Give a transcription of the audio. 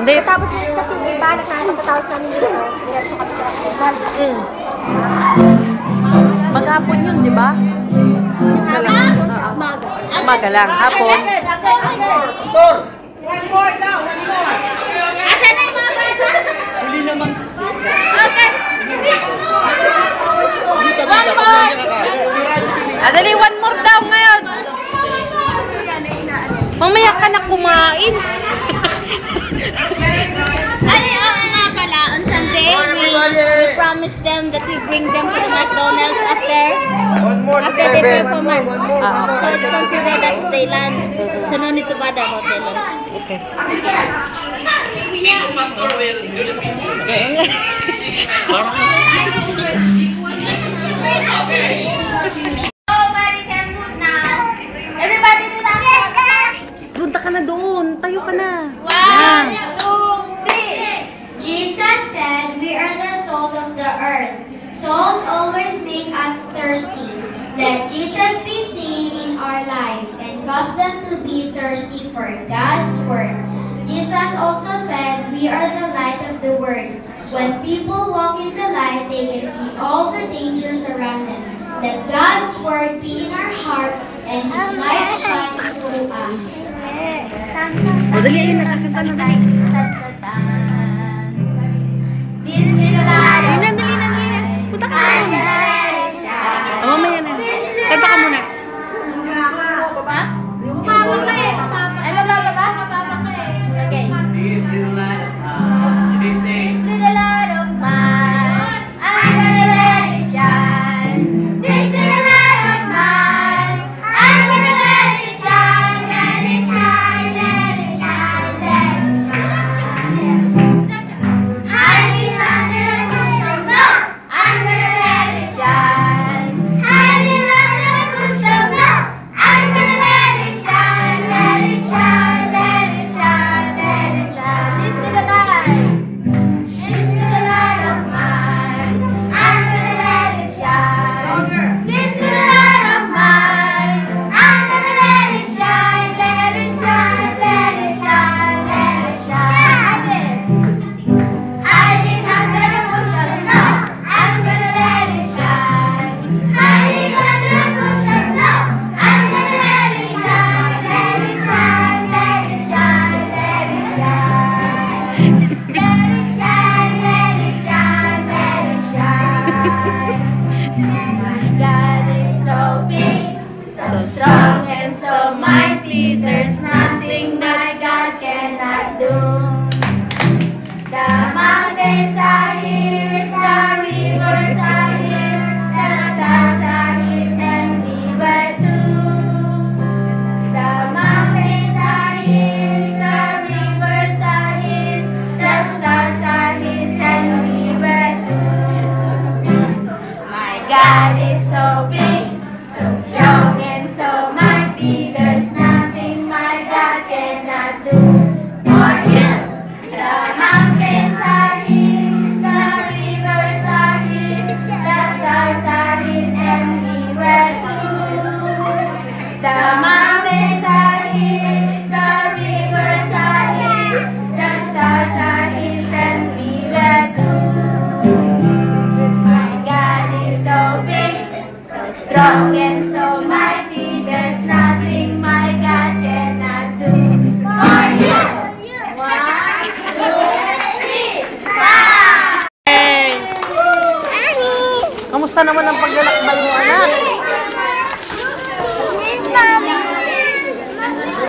Hindi. Tapos kasi iba, nakakatapos namin dito. Sa kapisa. Maghapon yun, di ba? Umaga lang. Hapon. Pastor! One more daw, one more. Asan na yung mga bata? Huli naman kasi. Okay. One more! Adali, one more daw ngayon. Mamaya ka na kumain. Nga pala, on Sunday, we promised them that we bring them to the McDonald's after their performance. So it's considered as day lunch. So no need to bother about their lunch. Okay. Nobody can move now. Everybody do that. Punta ka na doon. Tayo ka na. 1, 2, 3. Jesus said, "We are the salt of the earth. Salt always makes us thirsty. Let Jesus be seen in our lives and cause them to be thirsty for God's word." Jesus also said, "We are the light of the world. When people walk in the light, they can see all the dangers around them. Let God's word be in our heart and His light shine through us." Madali ayun, nakakanta na tayo. Punta ka na. Mamaya na. Kanta ka muna. Mababa ka eh. Ay, mababa ka eh. Okay. This little light of mine, I'm gonna let it shine. This little light of mine, I'm gonna let it shine. Let it shine, let it shine, let it shine. Hiding under a bushel, no, I'm gonna let it shine. Hiding under a bushel, no, I'm gonna let it shine. Let it shine, let it shine, let it shine. This little light. This little light of mine, I'm gonna let it shine. This little light of mine, I'm gonna let it shine. Let it shine, let it shine, let it shine. Hiding under a bushel, no, I'm gonna let it shine. Hiding under a bushel, no, I'm gonna let it shine. Let it shine, let it shine, let it shine. Let it shine, let it shine, let it shine. My God is so big, so strong and so mighty. There's nothing that God cannot do. The mountains are His, the rivers are His, the stars are His, and we were too. The mountains are His, the rivers are His, the stars are His, and we were too. My God is so big, so strong and so mighty. There's nothing my God cannot do for you. The mountains are His, the rivers are His, the stars are Strong and so mighty, there's nothing my God cannot do. For you! 1, 2, 3, stop! Kamusta naman ang paglalakbay mo, anak?